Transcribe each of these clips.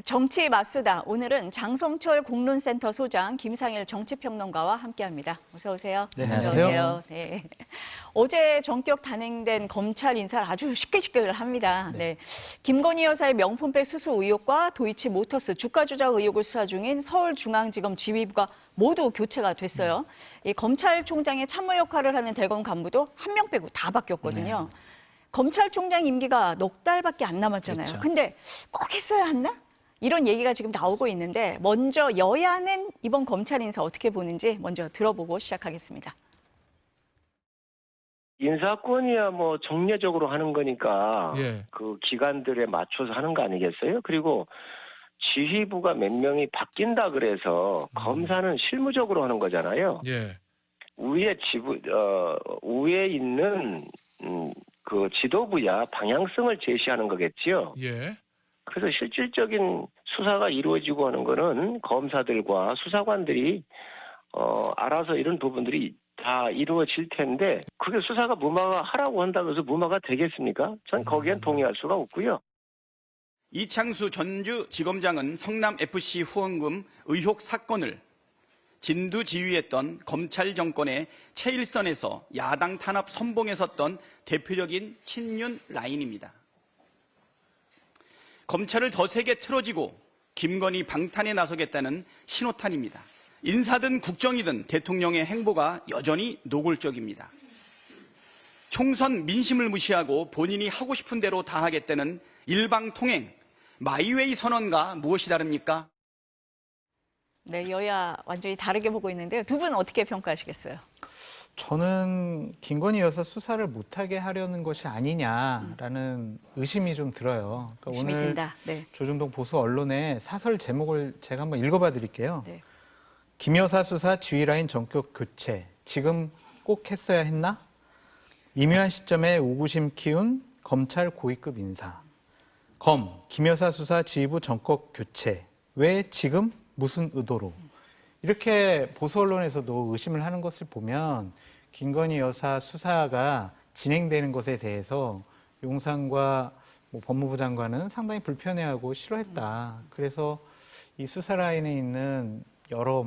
정치 맞수다. 오늘은 장성철 공론센터 소장, 김상일 정치평론가와 함께합니다. 어서 오세요. 네, 안녕하세요. 안녕하세요. 네. 어제 전격 단행된 검찰 인사를 아주 시끌시끌합니다. 네. 김건희 여사의 명품백 수수 의혹과 도이치모터스 주가 조작 의혹을 수사 중인 서울중앙지검 지휘부가 모두 교체가 됐어요. 이 검찰총장의 참모 역할을 하는 대검 간부도 한 명 빼고 다 바뀌었거든요. 검찰총장 임기가 넉 달밖에 안 남았잖아요. 그렇죠. 근데 꼭 했어야 했나? 이런 얘기가 지금 나오고 있는데 먼저 여야는 이번 검찰 인사 어떻게 보는지 먼저 들어보고 시작하겠습니다. 인사권이야 뭐 정례적으로 하는 거니까 예. 그 기관들에 맞춰서 하는 거 아니겠어요? 그리고 지휘부가 몇 명이 바뀐다 그래서 검사는 실무적으로 하는 거잖아요. 예. 위에 있는 그 지도부야 방향성을 제시하는 거겠지요. 예. 그래서 실질적인 수사가 이루어지고 하는 거는 검사들과 수사관들이 알아서 이런 부분들이 다 이루어질 텐데 그게 수사가 무마하라고 한다고 해서 무마가 되겠습니까? 전 거기엔 동의할 수가 없고요. 이창수 전주지검장은 성남FC 후원금 의혹 사건을 진두지휘했던 검찰 정권의 최일선에서 야당 탄압 선봉에 섰던 대표적인 친윤 라인입니다. 검찰을 더 세게 틀어지고 김건희 방탄에 나서겠다는 신호탄입니다. 인사든 국정이든 대통령의 행보가 여전히 노골적입니다. 총선 민심을 무시하고 본인이 하고 싶은 대로 다 하겠다는 일방통행, 마이웨이 선언과 무엇이 다릅니까? 네, 여야 완전히 다르게 보고 있는데요. 두 분 어떻게 평가하시겠어요? 저는 김건희 여사 수사를 못하게 하려는 것이 아니냐라는 의심이 좀 들어요. 그러니까 의심이 오늘 든다. 네. 조중동 보수 언론의 사설 제목을 제가 한번 읽어봐 드릴게요. 네. 김 여사 수사 지휘라인 전격 교체. 지금 꼭 했어야 했나? 미묘한 시점에 우구심 키운 검찰 고위급 인사. 김 여사 수사 지휘부 전격 교체. 왜 지금? 무슨 의도로? 이렇게 보수 언론에서도 의심을 하는 것을 보면 김건희 여사 수사가 진행되는 것에 대해서 용산과 법무부 장관은 상당히 불편해하고 싫어했다. 그래서 이 수사 라인에 있는 여러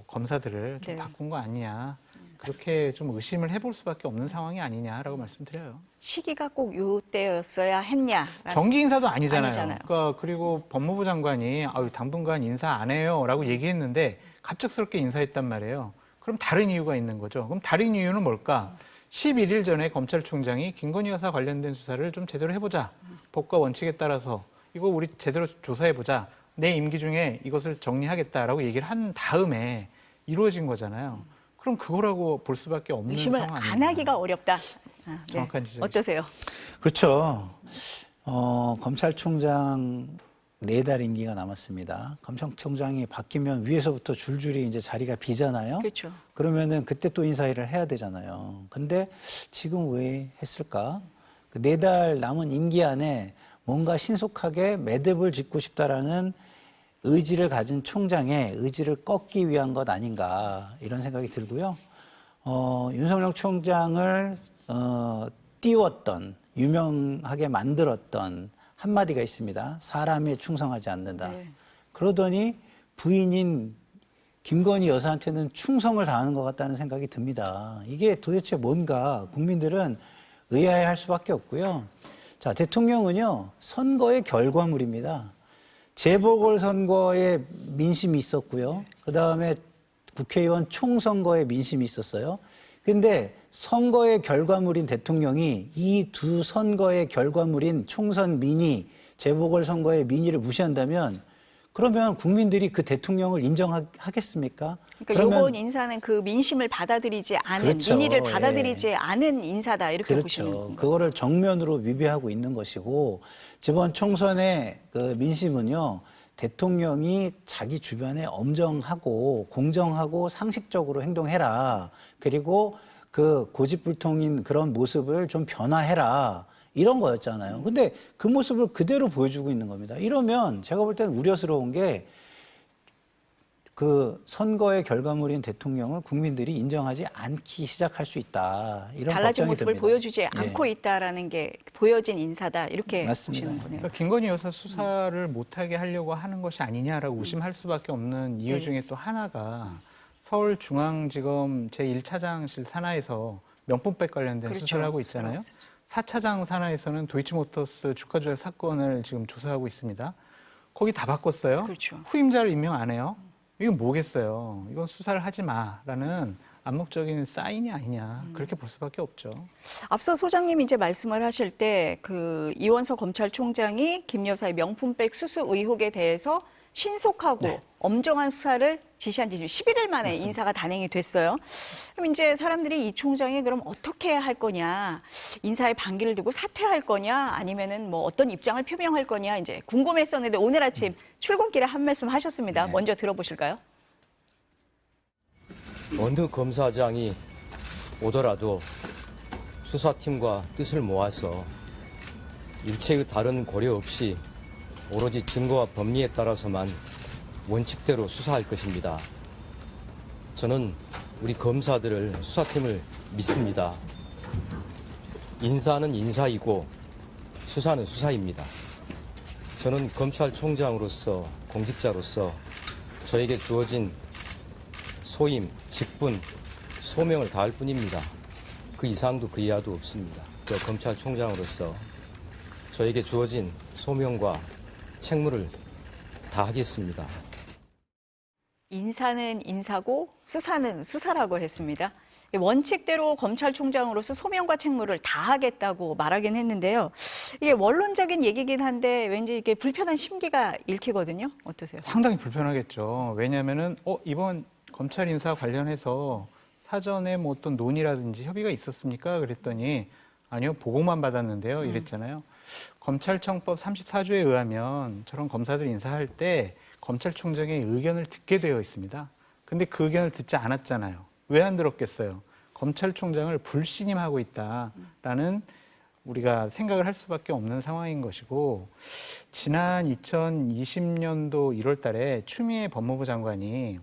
검사들을 좀 네. 바꾼 거 아니냐. 그렇게 좀 의심을 해볼 수밖에 없는 상황이 아니냐라고 말씀드려요. 시기가 꼭 요때였어야 했냐? 정기 인사도 아니잖아요. 아니잖아요. 그러니까 그리고 법무부 장관이 당분간 인사 안 해요라고 얘기했는데 갑작스럽게 인사했단 말이에요. 그럼 다른 이유가 있는 거죠. 그럼 다른 이유는 뭘까? 11일 전에 검찰총장이 김건희 여사 관련된 수사를 좀 제대로 해보자. 법과 원칙에 따라서 이거 우리 제대로 조사해보자. 내 임기 중에 이것을 정리하겠다라고 얘기를 한 다음에 이루어진 거잖아요. 그럼 그거라고 볼 수밖에 없는 의심을 상황 아니에요. 안 하기가 어렵다. 네. 정확한 지적이죠. 어떠세요? 그렇죠. 검찰총장 4달 임기가 남았습니다. 검찰총장이 바뀌면 위에서부터 줄줄이 이제 자리가 비잖아요. 그렇죠. 그러면은 그때 또 인사일을 해야 되잖아요. 근데 지금 왜 했을까? 그 4달 남은 임기 안에 뭔가 신속하게 매듭을 짓고 싶다라는 의지를 가진 총장의 의지를 꺾기 위한 것 아닌가 이런 생각이 들고요. 윤석열 총장을 띄웠던 유명하게 만들었던 한마디가 있습니다. 사람에 충성하지 않는다. 네. 그러더니 부인인 김건희 여사한테는 충성을 다하는 것 같다는 생각이 듭니다. 이게 도대체 뭔가 국민들은 의아해할 수밖에 없고요. 자, 대통령은요 선거의 결과물입니다. 재보궐선거에 민심이 있었고요. 그다음에 국회의원 총선거에 민심이 있었어요. 근데 선거의 결과물인 대통령이 이 두 선거의 결과물인 총선 민의, 재보궐선거의 민의를 무시한다면 그러면 국민들이 그 대통령을 인정하겠습니까? 그러니까 이번 인사는 그 민심을 받아들이지 않은, 그렇죠. 민의를 받아들이지 않은 인사다 이렇게 보시는 그렇죠. 건가요? 그거를 정면으로 위배하고 있는 것이고 이번 총선의 그 민심은요. 대통령이 자기 주변에 엄정하고 공정하고 상식적으로 행동해라. 그리고 그 고집불통인 그런 모습을 좀 변화해라. 이런 거였잖아요. 근데 그 모습을 그대로 보여주고 있는 겁니다. 이러면 제가 볼 때는 우려스러운 게 그 선거의 결과물인 대통령을 국민들이 인정하지 않기 시작할 수 있다. 이런 달라진 걱정이 모습을 듭니다. 보여주지 예. 않고 있다라는 게 보여진 인사다 이렇게 맞습니다. 보시는 거네요. 그러니까 김건희 여사 수사를 못하게 하려고 하는 것이 아니냐라고 의심할 수밖에 없는 이유 네. 중에 또 하나가 서울중앙지검 제1차장실 산하에서 명품백 관련된 그렇죠. 수사를 하고 있잖아요. 4차장 산하에서는 도이치모터스 주가 조작 사건을 지금 조사하고 있습니다. 거기 다 바꿨어요. 그렇죠. 후임자를 임명 안 해요. 이건 뭐겠어요. 이건 수사를 하지 마라는 암묵적인 사인이 아니냐. 그렇게 볼 수밖에 없죠. 앞서 소장님이 이제 말씀을 하실 때 그 이원석 검찰총장이 김 여사의 명품백 수수 의혹에 대해서 신속하고 엄정한 수사를 지시한 지 11일 만에 맞습니다. 인사가 단행이 됐어요. 그럼 이제 사람들이 이 총장이 그럼 어떻게 할 거냐, 인사의 반기를 두고 사퇴할 거냐, 아니면은 뭐 어떤 입장을 표명할 거냐 이제 궁금했었는데 오늘 아침 출근길에 한 말씀 하셨습니다. 먼저 들어보실까요? 어느 검사장이 오더라도 수사팀과 뜻을 모아서 일체의 다른 고려 없이 오로지 증거와 법리에 따라서만 원칙대로 수사할 것입니다. 저는 우리 검사들을 수사팀을 믿습니다. 인사는 인사이고 수사는 수사입니다. 저는 검찰총장으로서 공직자로서 저에게 주어진 소임, 직분, 소명을 다할 뿐입니다. 그 이상도 그 이하도 없습니다. 저 검찰총장으로서 저에게 주어진 소명과 책무를 다하겠습니다. 인사는 인사고 수사는 수사라고 했습니다. 원칙대로 검찰총장으로서 소명과 책무를 다하겠다고 말하긴 했는데요. 이게 원론적인 얘기긴 한데 왠지 이게 불편한 심기가 읽히거든요. 어떠세요? 상당히 불편하겠죠. 왜냐하면은 이번 검찰 인사 관련해서 사전에 뭐 어떤 논의라든지 협의가 있었습니까? 그랬더니 아니요, 보고만 받았는데요. 이랬잖아요. 검찰청법 34조에 의하면 저런 검사들 인사할 때 검찰총장의 의견을 듣게 되어 있습니다. 근데 그 의견을 듣지 않았잖아요. 왜 안 들었겠어요? 검찰총장을 불신임하고 있다라는 우리가 생각을 할 수밖에 없는 상황인 것이고, 지난 2020년도 1월 달에 추미애 법무부 장관이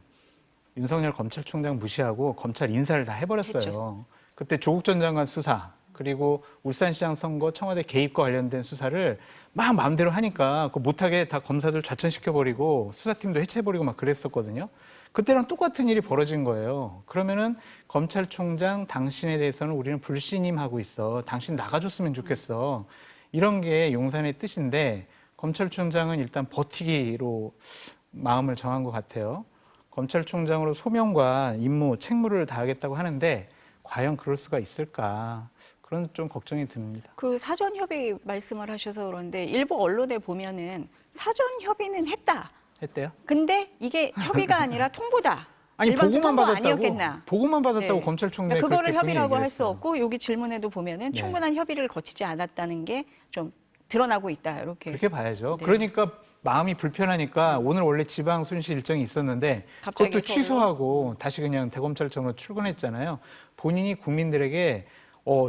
윤석열 검찰총장 무시하고 검찰 인사를 다 해버렸어요. 했죠. 그때 조국 전 장관 수사, 그리고 울산시장 선거 청와대 개입과 관련된 수사를 막 마음대로 하니까 그거 못하게 다 검사들 좌천시켜버리고 수사팀도 해체해버리고 막 그랬었거든요. 그때랑 똑같은 일이 벌어진 거예요. 그러면은 검찰총장 당신에 대해서는 우리는 불신임하고 있어. 당신 나가줬으면 좋겠어. 이런 게 용산의 뜻인데 검찰총장은 일단 버티기로 마음을 정한 것 같아요. 검찰총장으로 소명과 임무, 책무를 다하겠다고 하는데 과연 그럴 수가 있을까? 그런 좀 걱정이 듭니다. 그 사전 협의 말씀을 하셔서 그런데 일부 언론에 보면은 사전 협의는 했다. 했대요? 근데 이게 협의가 아니라 통보다. 아니 일반적 보고만 통보 받았다고. 아니었겠나. 보고만 받았다고 네. 검찰총장이 그거를 그렇게 협의라고 본인이 할 수 얘기했어요. 없고 여기 질문에도 보면은 네. 충분한 협의를 거치지 않았다는 게 좀 드러나고 있다. 이렇게. 그렇게 봐야죠. 네. 그러니까 마음이 불편하니까 오늘 원래 지방 순시 일정이 있었는데 갑자기 그것도 서울로? 취소하고 다시 그냥 대검찰청으로 출근했잖아요. 본인이 국민들에게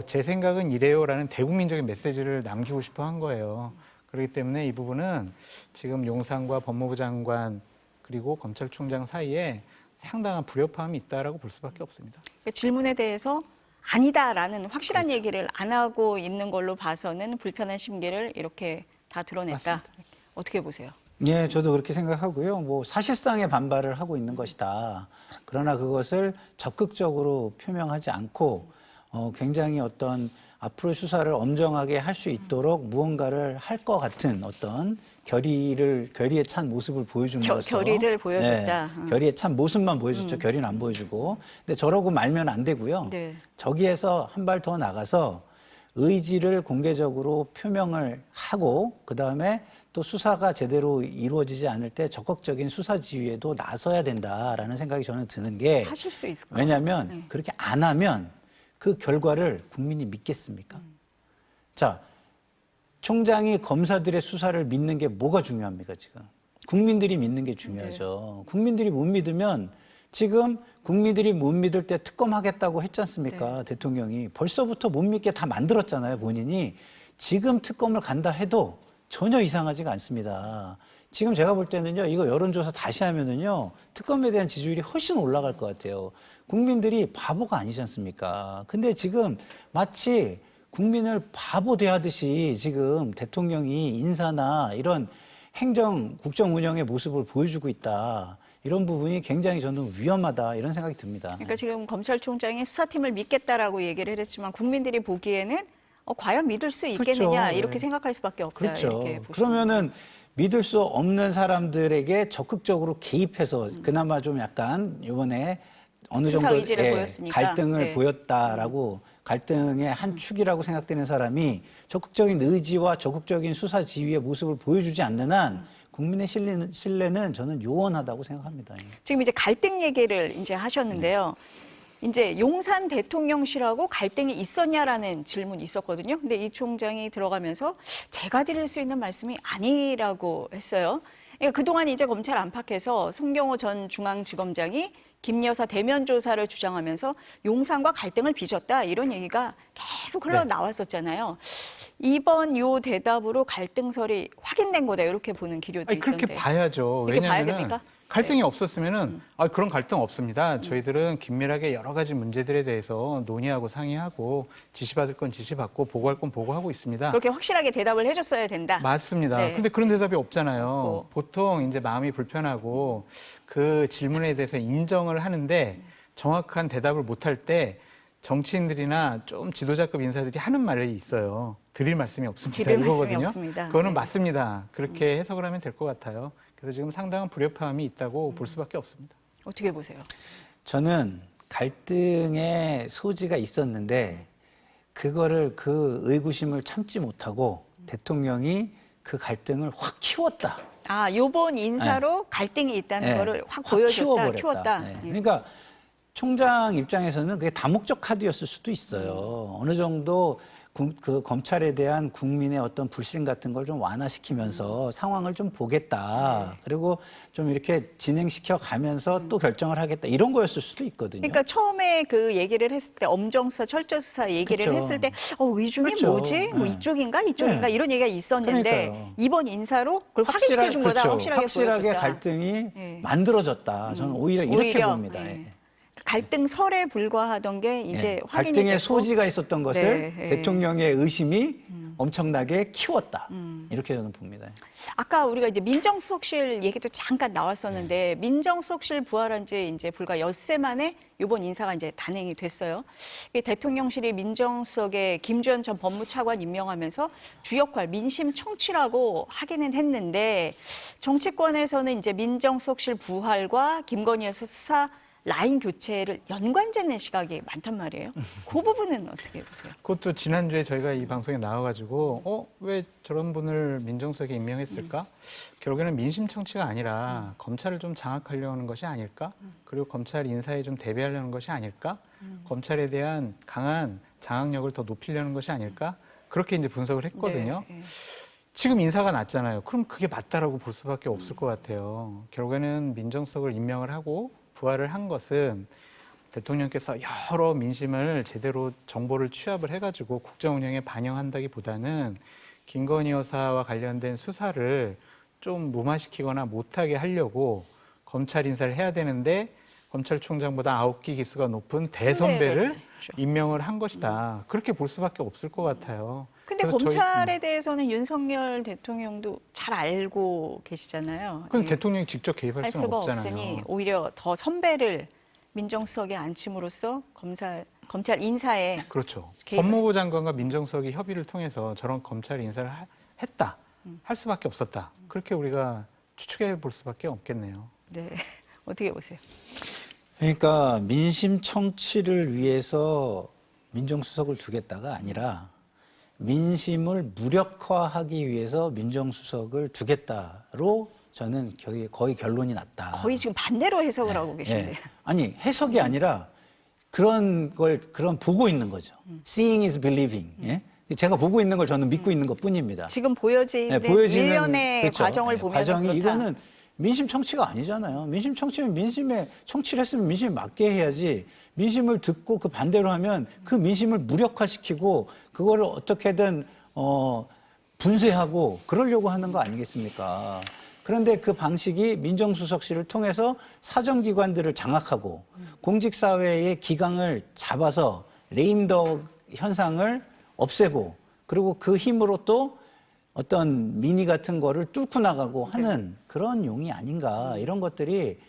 제 생각은 이래요라는 대국민적인 메시지를 남기고 싶어 한 거예요. 그렇기 때문에 이 부분은 지금 용산과 법무부 장관 그리고 검찰총장 사이에 상당한 불협화음이 있다라고 볼 수밖에 없습니다. 그러니까 질문에 대해서 아니다라는 확실한 그렇죠. 얘기를 안 하고 있는 걸로 봐서는 불편한 심기를 이렇게 다 드러냈다. 맞습니다. 어떻게 보세요? 예, 저도 그렇게 생각하고요. 뭐 사실상의 반발을 하고 있는 것이다. 그러나 그것을 적극적으로 표명하지 않고 굉장히 어떤 앞으로 수사를 엄정하게 할 수 있도록 무언가를 할 것 같은 어떤 결의에 찬 모습을 보여줌으로써 결의를 보여줬다. 결의에 찬 모습만 보여줬죠. 결의는 안 보여주고. 근데 저러고 말면 안 되고요. 네. 저기에서 한 발 더 나가서 의지를 공개적으로 표명을 하고 그다음에 또 수사가 제대로 이루어지지 않을 때 적극적인 수사 지휘에도 나서야 된다라는 생각이 저는 드는 게 하실 수 있을까요? 왜냐하면 네. 그렇게 안 하면 그 결과를 국민이 믿겠습니까? 자, 총장이 검사들의 수사를 믿는 게 뭐가 중요합니까, 지금? 국민들이 믿는 게 중요하죠. 국민들이 못 믿으면 지금 국민들이 못 믿을 때 특검하겠다고 했지 않습니까? 대통령이. 벌써부터 못 믿게 다 만들었잖아요, 본인이. 지금 특검을 간다 해도 전혀 이상하지가 않습니다. 지금 제가 볼 때는요, 이거 여론조사 다시 하면은요, 특검에 대한 지지율이 훨씬 올라갈 것 같아요. 국민들이 바보가 아니지 않습니까? 근데 지금 마치 국민을 바보 대하듯이 지금 대통령이 인사나 이런 행정, 국정 운영의 모습을 보여주고 있다. 이런 부분이 굉장히 저는 위험하다 이런 생각이 듭니다. 그러니까 지금 검찰총장이 수사팀을 믿겠다라고 얘기를 했지만 국민들이 보기에는 과연 믿을 수 있겠느냐 그렇죠. 이렇게 네. 생각할 수밖에 없다. 그렇죠. 이렇게 보시는 그러면은 믿을 수 없는 사람들에게 적극적으로 개입해서 그나마 좀 약간 이번에 어느 수사 정도 의지를 보였으니까. 갈등을 네. 보였다라고 갈등의 한 축이라고 생각되는 사람이 적극적인 의지와 적극적인 수사 지휘의 모습을 보여주지 않는 한 국민의 신뢰는 저는 요원하다고 생각합니다. 지금 이제 갈등 얘기를 이제 하셨는데요. 이제 용산 대통령실하고 갈등이 있었냐라는 질문이 있었거든요. 근데 이 총장이 들어가면서 제가 드릴 수 있는 말씀이 아니라고 했어요. 그러니까 그동안 이제 검찰 안팎에서 송경호 전 중앙지검장이 김 여사 대면 조사를 주장하면서 용산과 갈등을 빚었다 이런 얘기가 계속 흘러나왔었잖아요. 이번 요 대답으로 갈등설이 확인된 거다 이렇게 보는 기류도 아니, 있던데. 그렇게 봐야죠. 그렇게 봐야 왜냐하면 됩니까? 갈등이 없었으면은 그런 갈등 없습니다. 저희들은 긴밀하게 여러 가지 문제들에 대해서 논의하고 상의하고 지시받을 건 지시받고 보고할 건 보고하고 있습니다. 그렇게 확실하게 대답을 해줬어야 된다. 맞습니다. 네. 근데 그런 대답이 없잖아요. 보통 이제 마음이 불편하고 그 질문에 대해서 인정을 하는데 정확한 대답을 못할 때 정치인들이나 좀 지도자급 인사들이 하는 말이 있어요. 드릴 말씀이 없습니다. 드릴 말씀이 이거거든요. 없습니다. 그거는 네. 맞습니다. 그렇게 해석을 하면 될 것 같아요. 그래서 지금 상당한 불협화음이 있다고 볼 수밖에 없습니다. 어떻게 보세요? 저는 갈등의 소지가 있었는데 그거를 그 의구심을 참지 못하고 대통령이 그 갈등을 확 키웠다. 요번 인사로 갈등이 있다는 거를 확 보여줬다, 키워버렸다. 키웠다. 네. 예. 그러니까 총장 입장에서는 그게 다목적 카드였을 수도 있어요. 어느 정도 그 검찰에 대한 국민의 어떤 불신 같은 걸 좀 완화시키면서 상황을 좀 보겠다. 그리고 좀 이렇게 진행시켜 가면서 또 결정을 하겠다. 이런 거였을 수도 있거든요. 그러니까 처음에 그 얘기를 했을 때 엄정수사, 철저수사 얘기를 그렇죠. 했을 때 의중이 그렇죠. 뭐지? 뭐 네. 이쪽인가? 네. 이런 얘기가 있었는데 그러니까요. 이번 인사로 그걸 확인시켜 준 거다. 그렇죠. 확실하게 보여줬다. 갈등이 네. 만들어졌다. 저는 오히려 이렇게 오히려, 봅니다. 네. 예. 갈등설에 불과하던 게 이제 예. 확인이 갈등의 됐고. 소지가 있었던 것을 네, 네. 대통령의 의심이 엄청나게 키웠다. 이렇게 저는 봅니다. 아까 우리가 이제 민정수석실 얘기도 잠깐 나왔었는데 민정수석실 부활한 지 이제 불과 엿새 만에 이번 인사가 이제 단행이 됐어요. 이게 대통령실이 민정수석에 김주현 전 법무차관 임명하면서 주 역할 민심 청취라고 하기는 했는데 정치권에서는 이제 민정수석실 부활과 김건희 여사 수사 라인 교체를 연관짓는 시각이 많단 말이에요. 그 부분은 어떻게 보세요? 그것도 지난주에 저희가 이 방송에 나와가지고 왜 저런 분을 민정수석에 임명했을까? 결국에는 민심 청취가 아니라 검찰을 좀 장악하려는 것이 아닐까? 그리고 검찰 인사에 좀 대비하려는 것이 아닐까? 검찰에 대한 강한 장악력을 더 높이려는 것이 아닐까? 그렇게 이제 분석을 했거든요. 네, 네. 지금 인사가 났잖아요. 그럼 그게 맞다라고 볼 수밖에 없을 것 같아요. 결국에는 민정수석을 임명을 하고 부활을 한 것은 대통령께서 여러 민심을 제대로 정보를 취합을 해가지고 국정 운영에 반영한다기보다는 김건희 여사와 관련된 수사를 좀 무마시키거나 못하게 하려고 검찰 인사를 해야 되는데 검찰총장보다 9기 기수가 높은 대선배를 했죠. 임명을 한 것이다. 그렇게 볼 수밖에 없을 것 같아요. 근데 그래서 검찰에 대해서는 윤석열 대통령도 잘 알고 계시잖아요. 그건 이 대통령이 직접 개입할 할 수는 수가 없잖아요. 없으니 오히려 더 선배를 민정수석에 앉힘으로써 검찰 인사에 그렇죠. 개입을. 법무부 장관과 민정수석이 협의를 통해서 저런 검찰 인사를 했다. 할 수밖에 없었다. 그렇게 우리가 추측해 볼 수밖에 없겠네요. 네. 어떻게 보세요? 그러니까 민심 청취를 위해서 민정수석을 두겠다가 아니라 민심을 무력화하기 위해서 민정수석을 두겠다로 저는 거의 결론이 났다. 거의 지금 반대로 해석을 하고 계신데요. 예. 아니 해석이 아니라 그런 보고 있는 거죠. Seeing is believing. 예? 제가 보고 있는 걸 저는 믿고 있는 것뿐입니다. 지금 보여지는 일련의 그렇죠. 과정을 예, 보면서 과정이 그렇다. 이거는 민심 청취가 아니잖아요. 민심 청취면 민심에 청취를 했으면 민심에 맞게 해야지. 민심을 듣고 그 반대로 하면 그 민심을 무력화시키고 그거를 어떻게든 분쇄하고 그러려고 하는 거 아니겠습니까? 그런데 그 방식이 민정수석실을 통해서 사정기관들을 장악하고 공직사회의 기강을 잡아서 레임덕 현상을 없애고 그리고 그 힘으로 또 어떤 민의 같은 거를 뚫고 나가고 하는 그런 용이 아닌가 이런 것들이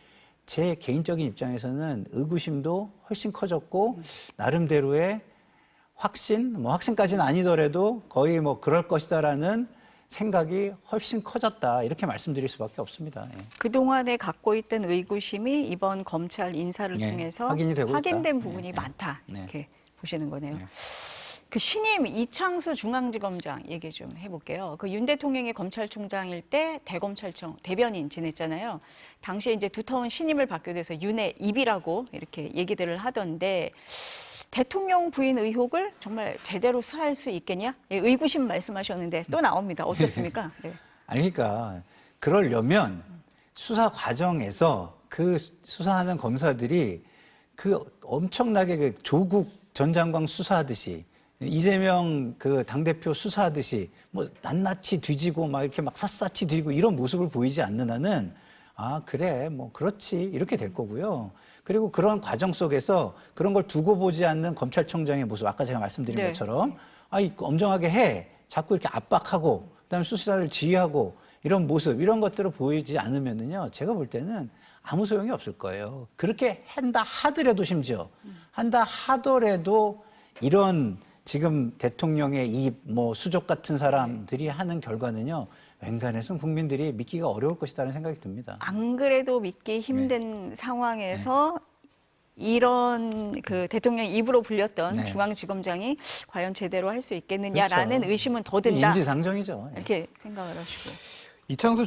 제 개인적인 입장에서는 의구심도 훨씬 커졌고 나름대로의 확신, 뭐 확신까지는 아니더라도 거의 뭐 그럴 것이다라는 생각이 훨씬 커졌다 이렇게 말씀드릴 수밖에 없습니다. 예. 그동안에 갖고 있던 의구심이 이번 검찰 인사를 예, 통해서 확인이 되고 확인된 있다. 부분이 예, 예. 많다 이렇게 보시는 거네요. 네. 그 신임 이창수 중앙지검장 얘기 좀 해볼게요. 그 윤 대통령이 검찰총장일 때 대검찰청 대변인 지냈잖아요. 당시에 이제 두터운 신임을 받게 돼서 윤의 입이라고 이렇게 얘기들을 하던데 대통령 부인 의혹을 정말 제대로 수사할 수 있겠냐? 예, 의구심 말씀하셨는데 또 나옵니다. 어떻습니까? 네. 아니 그러니까 그러려면 수사 과정에서 그 수사하는 검사들이 그 엄청나게 그 조국 전 장관 수사하듯이 이재명 그 당대표 수사하듯이 뭐 낱낱이 뒤지고 막 이렇게 막 샅샅이 뒤지고 이런 모습을 보이지 않는 한은 아 그래 뭐 그렇지 이렇게 될 거고요. 그리고 그런 과정 속에서 그런 걸 두고 보지 않는 검찰총장의 모습 아까 제가 말씀드린 네. 것처럼 엄정하게 해 자꾸 이렇게 압박하고 그다음에 수사를 지휘하고 이런 모습 이런 것들을 보이지 않으면은요 제가 볼 때는 아무 소용이 없을 거예요. 그렇게 한다 하더라도 심지어 한다 하더라도 이런 지금 대통령의 이 뭐 수족 같은 사람들이 하는 결과는요 웬간해서는 국민들이 믿기가 어려울 것이라는 생각이 듭니다. 안 그래도 믿기 힘든 상황에서 이런 그 대통령 입으로 불렸던 네. 중앙지검장이 과연 제대로 할 수 있겠느냐라는 그렇죠. 의심은 더 든다. 인지상정이죠. 예. 이렇게 생각을 하시고. 이창수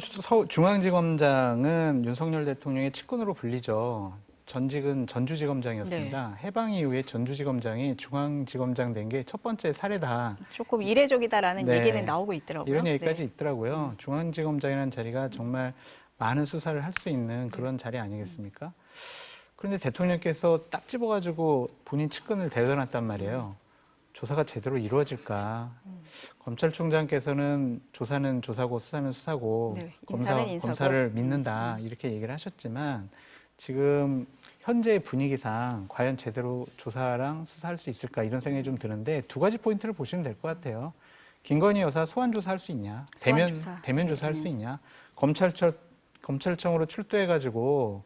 중앙지검장은 윤석열 대통령의 측근으로 불리죠. 전직은 전주지검장이었습니다. 해방 이후에 전주지검장이 중앙지검장 된 게 첫 번째 사례다. 조금 이례적이다라는 네. 얘기는 나오고 있더라고요. 이런 얘기까지 네. 있더라고요. 중앙지검장이라는 자리가 정말 많은 수사를 할 수 있는 그런 자리 아니겠습니까? 그런데 대통령께서 딱 집어가지고 본인 측근을 데려다놨단 말이에요. 조사가 제대로 이루어질까? 검찰총장께서는 조사는 조사고 수사는 수사고 네, 인사는 인사고. 검사를 믿는다 이렇게 얘기를 하셨지만 지금 현재 분위기상 과연 제대로 조사랑 수사할 수 있을까 이런 생각이 좀 드는데 두 가지 포인트를 보시면 될 것 같아요. 김건희 여사 소환 조사할 수 있냐? 대면 조사할 수 있냐? 검찰청으로 출두해가지고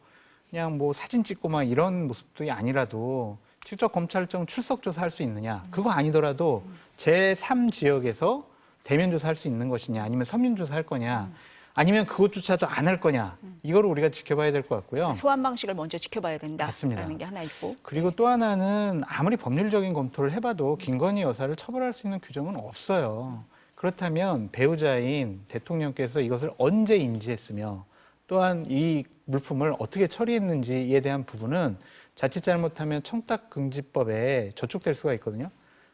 그냥 뭐 사진 찍고 막 이런 모습들이 아니라도 직접 검찰청 출석 조사할 수 있느냐? 그거 아니더라도 제3지역에서 대면 조사할 수 있는 것이냐? 아니면 서면 조사할 거냐? 아니면 그것조차도 안 할 거냐? 이거를 우리가 지켜봐야 될 것 같고요. 소환 방식을 먼저 지켜봐야 맞습니다. 된다라는 게 하나 있고. 그리고 또 하나는 아무리 법률적인 검토를 해봐도 김건희 여사를 처벌할 수 있는 규정은 없어요. 그렇다면 배우자인 대통령께서 이것을 언제 인지했으며 또한 이 물품을 어떻게 처리했는지에 대한 부분은 자칫 잘못하면 청탁금지법에 저촉될 수가 있거든요.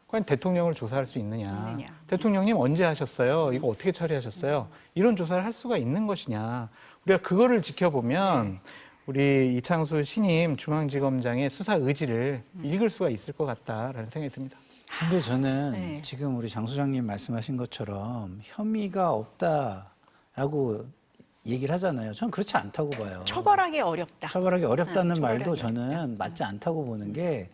과연 대통령을 조사할 수 있느냐. 대통령님 언제 하셨어요? 이거 어떻게 처리하셨어요? 이런 조사를 할 수가 있는 것이냐. 우리가 그거를 지켜보면 우리 이창수 신임 중앙지검장의 수사 의지를 읽을 수가 있을 것 같다라는 생각이 듭니다. 근데 저는 네. 지금 우리 장 소장님 말씀하신 것처럼 혐의가 없다라고 얘기를 하잖아요. 저는 그렇지 않다고 봐요. 처벌하기 어렵다. 처벌하기 어렵다는 처벌하기 말도 어렵다. 저는 맞지 않다고 보는 게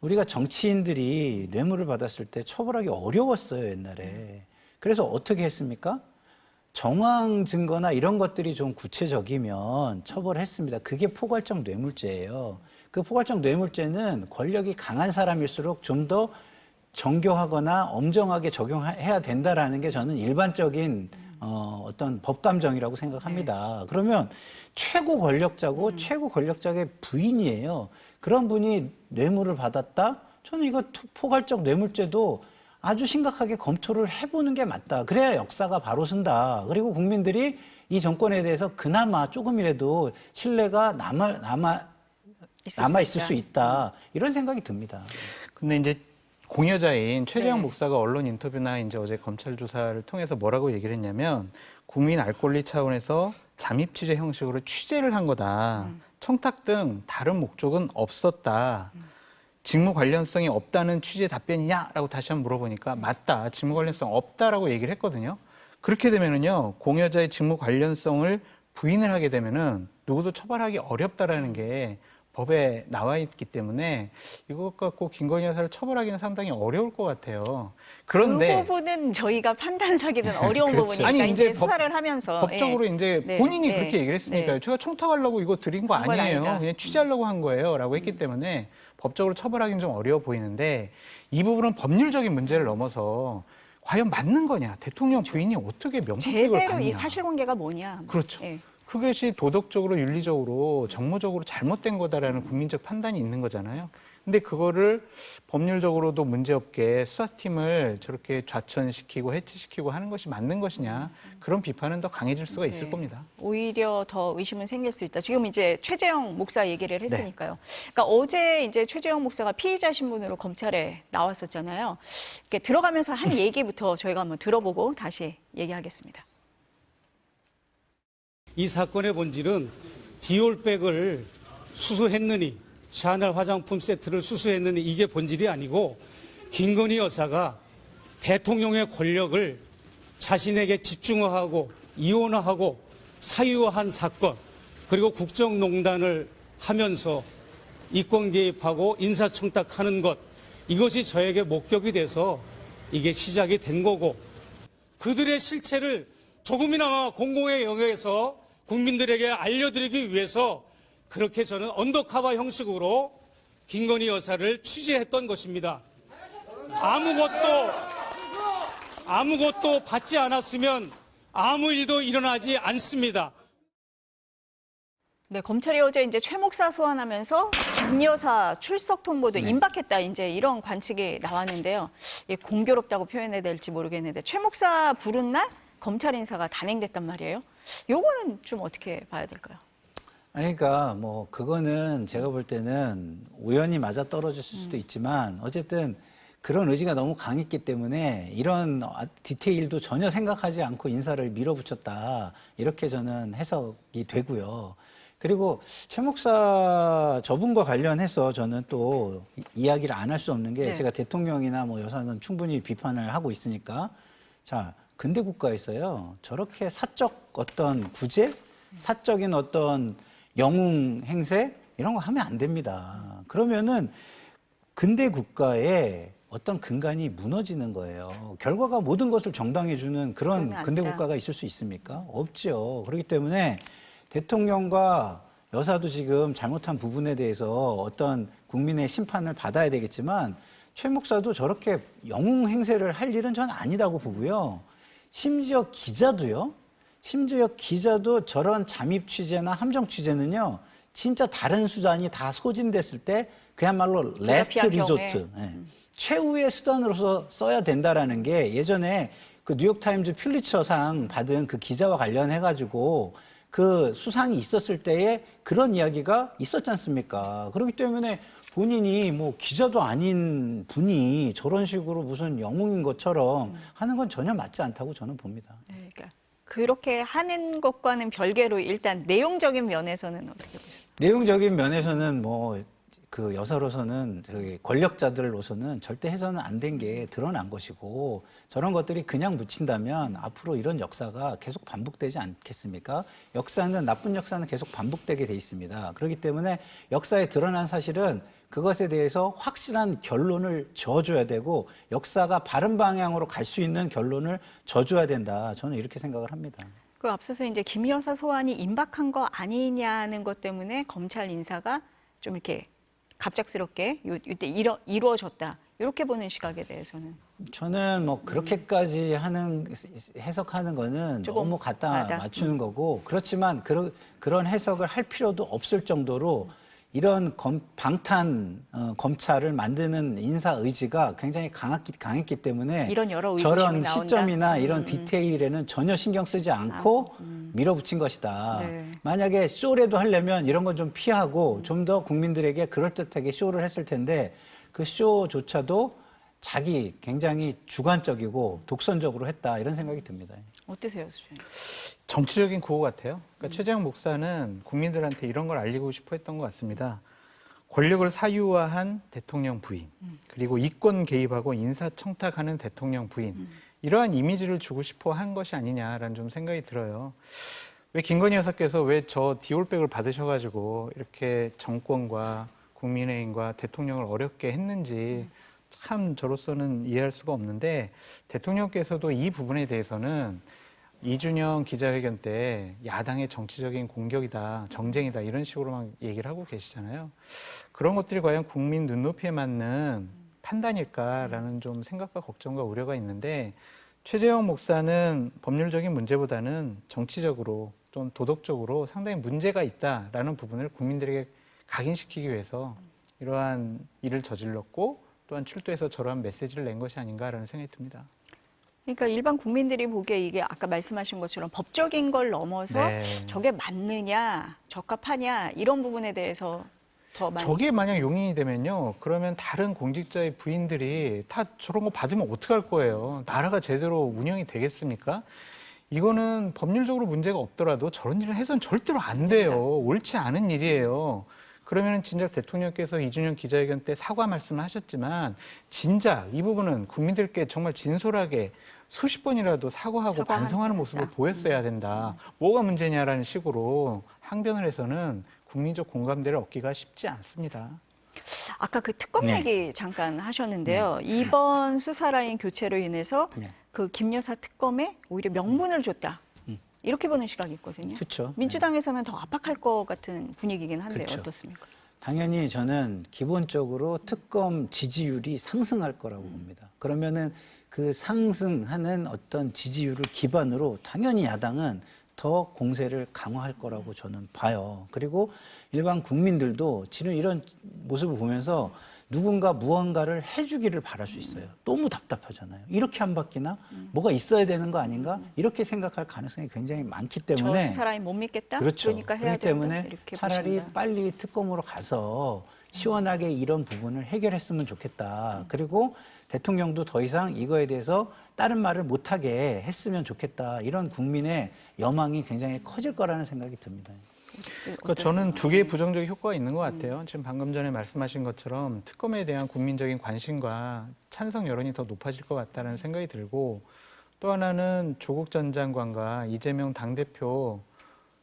우리가 정치인들이 뇌물을 받았을 때 처벌하기 어려웠어요, 옛날에. 그래서 어떻게 했습니까? 정황 증거나 이런 것들이 좀 구체적이면 처벌했습니다. 그게 포괄적 뇌물죄예요. 그 포괄적 뇌물죄는 권력이 강한 사람일수록 좀 더 정교하거나 엄정하게 적용해야 된다라는 게 저는 일반적인 어떤 법감정이라고 생각합니다. 그러면 최고 권력자고 최고 권력자의 부인이에요. 그런 분이 뇌물을 받았다? 저는 이거 포괄적 뇌물죄도 아주 심각하게 검토를 해보는 게 맞다. 그래야 역사가 바로 쓴다. 그리고 국민들이 이 정권에 대해서 그나마 조금이라도 신뢰가 남아 있을 수 있다. 이런 생각이 듭니다. 근데 이제 공여자인 최재형 네. 목사가 언론 인터뷰나 이제 어제 검찰 조사를 통해서 뭐라고 얘기를 했냐면 국민 알 권리 차원에서 잠입 취재 형식으로 취재를 한 거다. 청탁 등 다른 목적은 없었다. 직무 관련성이 없다는 취재 답변이냐라고 다시 한번 물어보니까 맞다. 직무 관련성 없다라고 얘기를 했거든요. 그렇게 되면은요, 공여자의 직무 관련성을 부인을 하게 되면은 누구도 처벌하기 어렵다라는 게 법에 나와 있기 때문에 이것 갖고 김건희 여사를 처벌하기는 상당히 어려울 것 같아요. 그런데 그 부분은 저희가 판단을 하기는 어려운 그렇죠. 부분이니까 아니, 이제 이제 수사를 하면서 법적으로 예. 이제 네, 본인이 네, 그렇게 얘기를 했으니까요. 네. 제가 청탁하려고 이거 드린 거 한 건 아니에요. 아니다. 그냥 취재하려고 한 거예요라고 했기 때문에 법적으로 처벌하기는 좀 어려워 보이는데 이 부분은 법률적인 문제를 넘어서 과연 맞는 거냐? 대통령 부인이 어떻게 명품백을 제대로 받느냐? 이 사실관계가 뭐냐. 그렇죠. 예. 그것이 도덕적으로, 윤리적으로, 정무적으로 잘못된 거다라는 국민적 판단이 있는 거잖아요. 근데 그거를 법률적으로도 문제없게 수사팀을 저렇게 좌천시키고 해치시키고 하는 것이 맞는 것이냐. 그런 비판은 더 강해질 수가 있을 네. 겁니다. 오히려 더 의심은 생길 수 있다. 지금 이제 최재형 목사 얘기를 네. 했으니까요. 그러니까 어제 이제 최재형 목사가 피의자 신분으로 검찰에 나왔었잖아요. 이렇게 들어가면서 한 얘기부터 저희가 한번 들어보고 다시 얘기하겠습니다. 이 사건의 본질은 디올백을 수수했느니, 샤넬 화장품 세트를 수수했느니 이게 본질이 아니고 김건희 여사가 대통령의 권력을 자신에게 집중화하고 이원화하고 사유화한 사건, 그리고 국정농단을 하면서 이권 개입하고 인사청탁하는 것, 이것이 저에게 목격이 돼서 이게 시작이 된 거고, 그들의 실체를 조금이나마 공공의 영역에서 국민들에게 알려드리기 위해서 그렇게 저는 언더커버 형식으로 김건희 여사를 취재했던 것입니다. 아무것도 받지 않았으면 아무 일도 일어나지 않습니다. 네, 검찰이 어제 이제 최 목사 소환하면서 김 여사 출석 통보도 임박했다. 이제 이런 관측이 나왔는데요. 이게 공교롭다고 표현해야 될지 모르겠는데 최 목사 부른 날 검찰 인사가 단행됐단 말이에요. 요거는 좀 어떻게 봐야 될까요? 아니, 그러니까 뭐 그거는 제가 볼 때는 우연히 맞아 떨어졌을 수도 있지만 어쨌든 그런 의지가 너무 강했기 때문에 이런 디테일도 전혀 생각하지 않고 인사를 밀어붙였다. 이렇게 저는 해석이 되고요. 그리고 최 목사 저분과 관련해서 저는 또 이야기를 안 할 수 없는 게 네. 제가 대통령이나 뭐 여사는 충분히 비판을 하고 있으니까 자, 근대 국가에서요. 저렇게 사적 어떤 구제, 사적인 어떤 영웅 행세 이런 거 하면 안 됩니다. 그러면은 근대 국가에 어떤 근간이 무너지는 거예요. 결과가 모든 것을 정당해주는 그런 그건 근대 아니다. 국가가 있을 수 있습니까? 없죠. 그렇기 때문에 대통령과 여사도 지금 잘못한 부분에 대해서 어떤 국민의 심판을 받아야 되겠지만 최 목사도 저렇게 영웅 행세를 할 일은 전 아니다고 보고요. 심지어 기자도 저런 잠입 취재나 함정 취재는요. 진짜 다른 수단이 다 소진됐을 때 그야말로 레스트 불가피한 리조트, 최후의 수단으로서 써야 된다라는 게 예전에 그 뉴욕타임즈 퓰리처상 받은 그 기자와 관련해가지고 그 수상이 있었을 때에 그런 이야기가 있었지 않습니까? 그렇기 때문에 본인이 뭐 기자도 아닌 분이 저런 식으로 무슨 영웅인 것처럼 하는 건 전혀 맞지 않다고 저는 봅니다. 네, 그러니까 그렇게 하는 것과는 별개로 일단 내용적인 면에서는 어떻게 보세요? 내용적인 면에서는 뭐 그 여사로서는 저기 권력자들로서는 절대 해서는 안 된 게 드러난 것이고 저런 것들이 그냥 묻힌다면 앞으로 이런 역사가 계속 반복되지 않겠습니까? 나쁜 역사는 계속 반복되게 돼 있습니다. 그렇기 때문에 역사에 드러난 사실은 그것에 대해서 확실한 결론을 저어줘야 되고 역사가 바른 방향으로 갈 수 있는 결론을 저줘야 된다. 저는 이렇게 생각을 합니다. 그 앞서서 이제 김 여사 소환이 임박한 거 아니냐는 것 때문에 검찰 인사가 좀 이렇게 갑작스럽게 이때 이루어졌다. 이렇게 보는 시각에 대해서는 저는 뭐 그렇게까지 해석하는 거는 조금 너무 갖다 맞아. 맞추는 거고 그렇지만 그런 해석을 할 필요도 없을 정도로 이런 방탄 검찰을 만드는 인사 의지가 굉장히 강했기 때문에 이런 여러 의구심이 저런 나온다. 시점이나 이런 디테일에는 전혀 신경 쓰지 않고 밀어붙인 것이다. 네. 만약에 쇼라도 하려면 이런 건 좀 피하고 좀 더 국민들에게 그럴듯하게 쇼를 했을 텐데 그 쇼조차도 자기 굉장히 주관적이고 독선적으로 했다 이런 생각이 듭니다. 어떠세요, 수준님? 정치적인 구호 같아요. 그러니까 최재형 목사는 국민들한테 이런 걸 알리고 싶어 했던 것 같습니다. 권력을 사유화한 대통령 부인, 그리고 이권 개입하고 인사 청탁하는 대통령 부인. 이러한 이미지를 주고 싶어 한 것이 아니냐라는 좀 생각이 들어요. 왜 김건희 여사께서 왜 저 디올백을 받으셔가지고 이렇게 정권과 국민의힘과 대통령을 어렵게 했는지 참 저로서는 이해할 수가 없는데, 대통령께서도 이 부분에 대해서는 이준영 기자회견 때 야당의 정치적인 공격이다, 정쟁이다 이런 식으로만 얘기를 하고 계시잖아요. 그런 것들이 과연 국민 눈높이에 맞는 판단일까라는 좀 생각과 걱정과 우려가 있는데, 최재형 목사는 법률적인 문제보다는 정치적으로 좀 도덕적으로 상당히 문제가 있다라는 부분을 국민들에게 각인시키기 위해서 이러한 일을 저질렀고, 또한 출두해서 저러한 메시지를 낸 것이 아닌가라는 생각이 듭니다. 그러니까 일반 국민들이 보기에 이게 아까 말씀하신 것처럼 법적인 걸 넘어서 네. 저게 맞느냐, 적합하냐 이런 부분에 대해서 더 많이. 저게 만약 용인이 되면요, 그러면 다른 공직자의 부인들이 다 저런 거 받으면 어떡할 거예요? 나라가 제대로 운영이 되겠습니까? 이거는 법률적으로 문제가 없더라도 저런 일을 해서는 절대로 안 돼요. 옳지 않은 일이에요. 그러면 진작 대통령께서 이준영 기자회견 때 사과 말씀을 하셨지만, 진작 이 부분은 국민들께 정말 진솔하게 수십 번이라도 사과하고 반성하는 모습을 보였어야 된다. 뭐가 문제냐라는 식으로 항변을 해서는 국민적 공감대를 얻기가 쉽지 않습니다. 아까 그 특검 네. 얘기 잠깐 하셨는데요. 이번 수사 라인 교체로 인해서 네. 그 김 여사 특검에 오히려 명분을 줬다. 이렇게 보는 시각이 있거든요. 그렇죠. 민주당에서는 더 압박할 것 같은 분위기긴 한데 그렇죠. 어떻습니까? 당연히 저는 기본적으로 특검 지지율이 상승할 거라고 봅니다. 그러면은 그 상승하는 어떤 지지율을 기반으로 당연히 야당은 더 공세를 강화할 거라고 저는 봐요. 그리고 일반 국민들도 지금 이런 모습을 보면서 누군가 무언가를 해주기를 바랄 수 있어요. 너무 답답하잖아요. 이렇게 한 바퀴나 뭐가 있어야 되는 거 아닌가? 이렇게 생각할 가능성이 굉장히 많기 저 때문에. 수사 라인 못 믿겠다? 그렇죠. 그러니까 해야 그렇기 때문에 된다? 이렇게 차라리 보신다. 빨리 특검으로 가서 시원하게 이런 부분을 해결했으면 좋겠다. 그리고 대통령도 더 이상 이거에 대해서 다른 말을 못하게 했으면 좋겠다. 이런 국민의 여망이 굉장히 커질 거라는 생각이 듭니다. 그러니까 저는 두 개의 부정적인 효과가 있는 것 같아요. 지금 방금 전에 말씀하신 것처럼 특검에 대한 국민적인 관심과 찬성 여론이 더 높아질 것 같다는 생각이 들고, 또 하나는 조국 전 장관과 이재명 당대표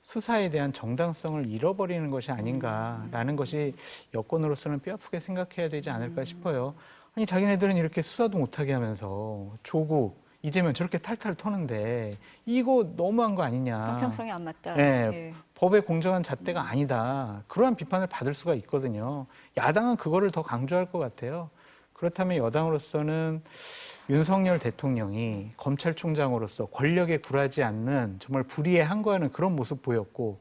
수사에 대한 정당성을 잃어버리는 것이 아닌가라는 것이 여권으로서는 뼈아프게 생각해야 되지 않을까 싶어요. 아니, 자기네들은 이렇게 수사도 못하게 하면서 조국, 이재명 저렇게 탈탈 터는데 이거 너무한 거 아니냐. 형평성이 안 맞다. 네, 예. 법의 공정한 잣대가 아니다. 그러한 비판을 받을 수가 있거든요. 야당은 그거를 더 강조할 것 같아요. 그렇다면 여당으로서는 윤석열 대통령이 검찰총장으로서 권력에 굴하지 않는 정말 불의에 항거하는 그런 모습 보였고,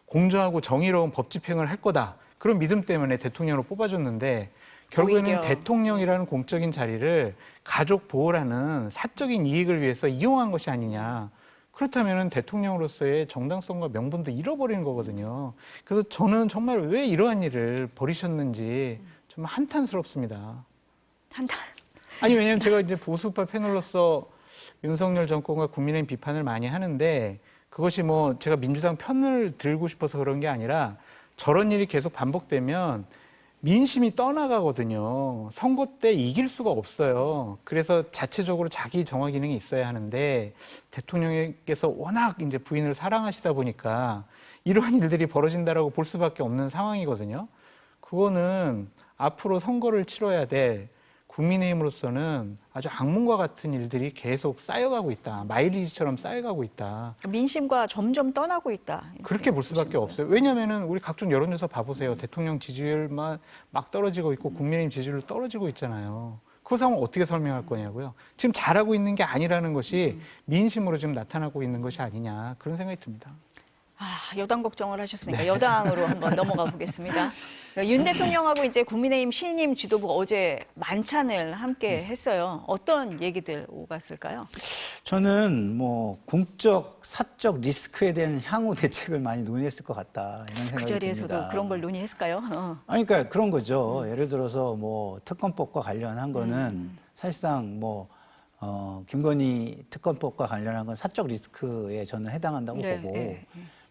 공정하고 정의로운 법 집행을 할 거다. 그런 믿음 때문에 대통령으로 뽑아줬는데, 결국에는 오히려. 대통령이라는 공적인 자리를 가족 보호라는 사적인 이익을 위해서 이용한 것이 아니냐. 그렇다면 대통령으로서의 정당성과 명분도 잃어버리는 거거든요. 그래서 저는 정말 왜 이러한 일을 벌이셨는지 정말 한탄스럽습니다. 한탄. 아니, 왜냐면 제가 이제 보수파 패널로서 윤석열 정권과 국민의힘 비판을 많이 하는데, 그것이 뭐 제가 민주당 편을 들고 싶어서 그런 게 아니라, 저런 일이 계속 반복되면 민심이 떠나가거든요. 선거 때 이길 수가 없어요. 그래서 자체적으로 자기 정화 기능이 있어야 하는데, 대통령께서 워낙 이제 부인을 사랑하시다 보니까 이러한 일들이 벌어진다라고 볼 수밖에 없는 상황이거든요. 그거는 앞으로 선거를 치러야 될 국민의힘으로서는 아주 악몽과 같은 일들이 계속 쌓여가고 있다. 마일리지처럼 쌓여가고 있다. 민심과 점점 떠나고 있다. 이렇게 그렇게 볼 수밖에 없어요. 왜냐하면은 우리 각종 여론조사 봐보세요. 대통령 지지율만 막 떨어지고 있고 국민의힘 지지율 떨어지고 있잖아요. 그 상황 어떻게 설명할 거냐고요. 지금 잘하고 있는 게 아니라는 것이 민심으로 지금 나타나고 있는 것이 아니냐, 그런 생각이 듭니다. 아, 여당 걱정을 하셨으니까 여당으로 한번 넘어가 보겠습니다. 그러니까 윤 대통령하고 이제 국민의힘 신임 지도부가 어제 만찬을 함께 했어요. 어떤 얘기들 오갔을까요? 저는 뭐 공적, 사적 리스크에 대한 향후 대책을 많이 논의했을 것 같다, 이런 생각이 그 자리에서도 듭니다. 그런 걸 논의했을까요? 아니, 그러니까 그런 거죠. 예를 들어서 뭐 특검법과 관련한 거는 사실상 뭐 김건희 특검법과 관련한 건 사적 리스크에 저는 해당한다고 네, 보고, 네.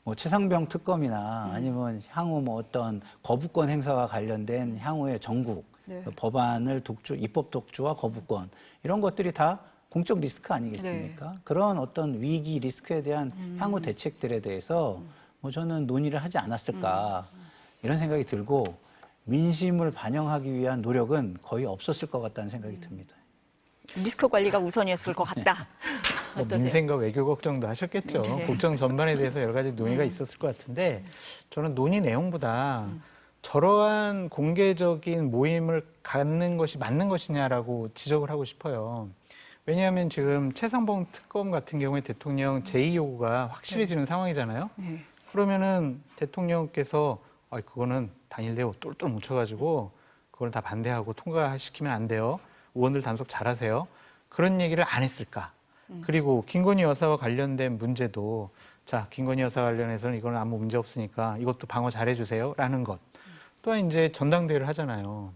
뭐 최상병 특검이나 아니면 향후 뭐 어떤 거부권 행사와 관련된 향후의 전국 네. 법안을 입법 독주와 거부권 이런 것들이 다 공적 리스크 아니겠습니까? 그런 어떤 위기 리스크에 대한 향후 대책들에 대해서 뭐 저는 논의를 하지 않았을까 이런 생각이 들고 민심을 반영하기 위한 노력은 거의 없었을 것 같다는 생각이 듭니다. 리스크 관리가 우선이었을 것 같다. 뭐 어떠세요? 민생과 외교 걱정도 하셨겠죠. 네. 국정 전반에 대해서 여러 가지 논의가 있었을 것 같은데 저는 논의 내용보다 저러한 공개적인 모임을 갖는 것이 맞는 것이냐라고 지적을 하고 싶어요. 왜냐하면 지금 최상봉 특검 같은 경우에 대통령 제2 요구가 확실해지는 상황이잖아요. 그러면은 대통령께서 그거는 단일대우 똘똘 뭉쳐가지고 그걸 다 반대하고 통과시키면 안 돼요. 의원들 단속 잘하세요. 그런 얘기를 안 했을까? 그리고 김건희 여사와 관련된 문제도 자, 김건희 여사 관련해서는 이거는 아무 문제 없으니까 이것도 방어 잘해주세요. 라는 것. 또한 이제 전당대회를 하잖아요.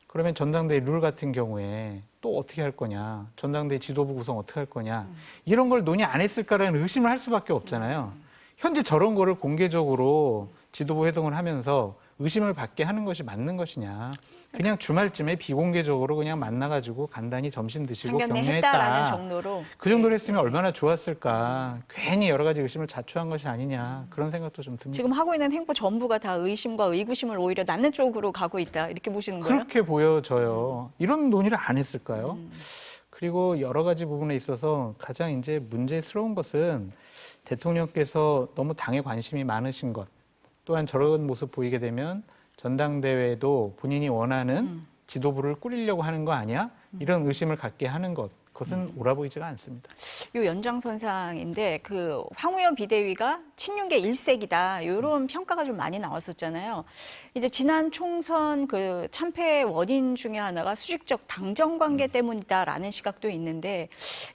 그러면 전당대회 룰 같은 경우에 또 어떻게 할 거냐. 전당대회 지도부 구성 어떻게 할 거냐. 이런 걸 논의 안 했을까라는 의심을 할 수밖에 없잖아요. 현재 저런 거를 공개적으로 지도부 회동을 하면서 의심을 받게 하는 것이 맞는 것이냐. 그냥 주말쯤에 비공개적으로 그냥 만나가지고 간단히 점심 드시고 상견례 격려했다. 했다라는 정도로. 그 정도로 했으면 얼마나 좋았을까. 괜히 여러 가지 의심을 자초한 것이 아니냐. 그런 생각도 좀 듭니다. 지금 하고 있는 행보 전부가 다 의심과 의구심을 오히려 낳는 쪽으로 가고 있다. 이렇게 보시는 거예요? 그렇게 보여져요. 이런 논의를 안 했을까요? 그리고 여러 가지 부분에 있어서 가장 이제 문제스러운 것은 대통령께서 너무 당에 관심이 많으신 것, 또한 저런 모습 보이게 되면 전당대회도 본인이 원하는 지도부를 꾸리려고 하는 거 아니야? 이런 의심을 갖게 하는 것, 그것은 옳아 보이지가 않습니다. 요 연장선상인데 그 황우여 비대위가 친윤계 일색이다. 이런 평가가 좀 많이 나왔었잖아요. 이제 지난 총선 그 참패의 원인 중에 하나가 수직적 당정 관계 때문이다라는 시각도 있는데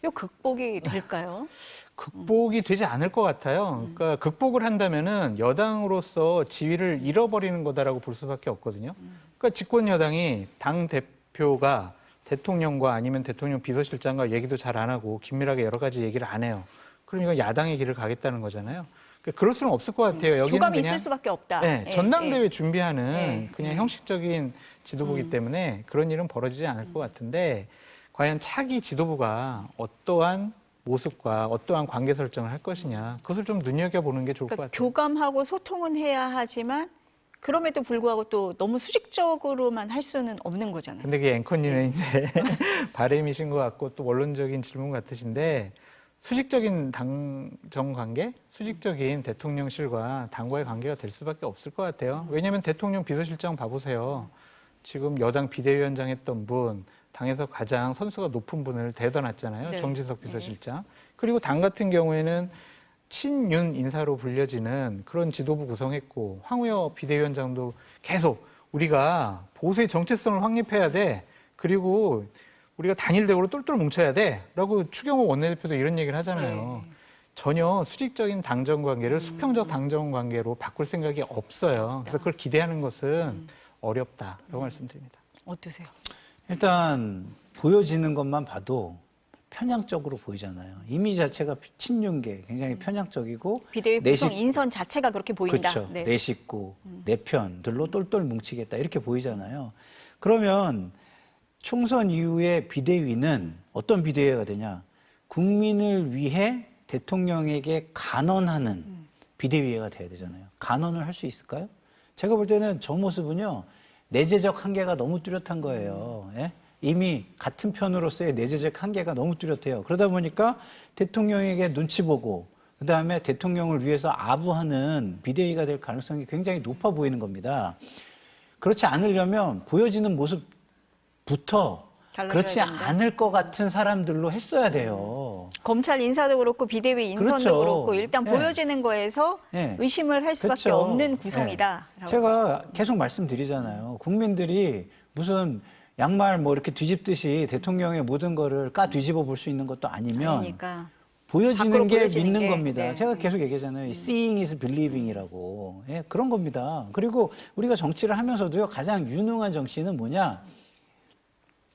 요 극복이 될까요? 극복이 되지 않을 것 같아요. 그러니까 극복을 한다면은 여당으로서 지위를 잃어버리는 거다라고 볼 수밖에 없거든요. 그러니까 집권 여당이 당 대표가 대통령과 아니면 대통령 비서실장과 얘기도 잘 안 하고 긴밀하게 여러 가지 얘기를 안 해요. 그럼 이건 야당의 길을 가겠다는 거잖아요. 그러니까 그럴 수는 없을 것 같아요. 여기는 교감이 그냥 있을 수밖에 없다. 네, 예, 전당대회 예. 준비하는 그냥 형식적인 지도부기 때문에 그런 일은 벌어지지 않을 것 같은데 과연 차기 지도부가 어떠한 모습과 어떠한 관계 설정을 할 것이냐 그것을 좀 눈여겨보는 게 좋을 것 그러니까 같아요. 교감하고 소통은 해야 하지만 그럼에도 불구하고 또 너무 수직적으로만 할 수는 없는 거잖아요. 근데 그게 앵커님의 이제 바람이신 것 같고 또 원론적인 질문 같으신데 수직적인 당정 관계, 수직적인 대통령실과 당과의 관계가 될 수밖에 없을 것 같아요. 왜냐하면 대통령 비서실장 봐보세요. 지금 여당 비대위원장 했던 분, 당에서 가장 선수가 높은 분을 대다 놨잖아요. 네. 정진석 비서실장. 그리고 당 같은 경우에는 친윤 인사로 불려지는 그런 지도부 구성했고 황우여 비대위원장도 계속 우리가 보수의 정체성을 확립해야 돼. 그리고 우리가 단일대우로 똘똘 뭉쳐야 돼. 라고 추경호 원내대표도 이런 얘기를 하잖아요. 네. 전혀 수직적인 당정 관계를 수평적 당정 관계로 바꿀 생각이 없어요. 그래서 그걸 기대하는 것은 어렵다라고 말씀드립니다. 어떠세요? 일단 보여지는 것만 봐도 편향적으로 보이잖아요. 이미지 자체가 친윤계, 굉장히 편향적이고 비대위 내 구성 식- 인선 자체가 그렇게 보인다. 그렇죠. 네. 내 식구, 내 편들로 똘똘 뭉치겠다 이렇게 보이잖아요. 그러면 총선 이후에 비대위는 어떤 비대위가 되냐? 국민을 위해 대통령에게 간언하는 비대위가 돼야 되잖아요. 간언을 할 수 있을까요? 제가 볼 때는 저 모습은요. 내재적 한계가 너무 뚜렷한 거예요. 예? 이미 같은 편으로서의 내재적 한계가 너무 뚜렷해요. 그러다 보니까 대통령에게 눈치 보고 그다음에 대통령을 위해서 아부하는 비대위가 될 가능성이 굉장히 높아 보이는 겁니다. 그렇지 않으려면 보여지는 모습부터 갈라져야 그렇지 된다. 않을 것 같은 사람들로 했어야 돼요. 검찰 인사도 그렇고 비대위 인선도 그렇죠. 그렇고 일단 네. 보여지는 거에서 네. 의심을 할 수밖에 그렇죠. 없는 구성이다. 네. 제가 계속 말씀드리잖아요. 국민들이 무슨 양말 뭐 이렇게 뒤집듯이 대통령의 모든 거를 까 뒤집어 볼 수 있는 것도 아니면 그러니까 보여지는 밖으로 게 보여지는 믿는 게, 겁니다. 네. 제가 계속 얘기하잖아요. Seeing is believing이라고. 예, 그런 겁니다. 그리고 우리가 정치를 하면서도요. 가장 유능한 정치인은 뭐냐?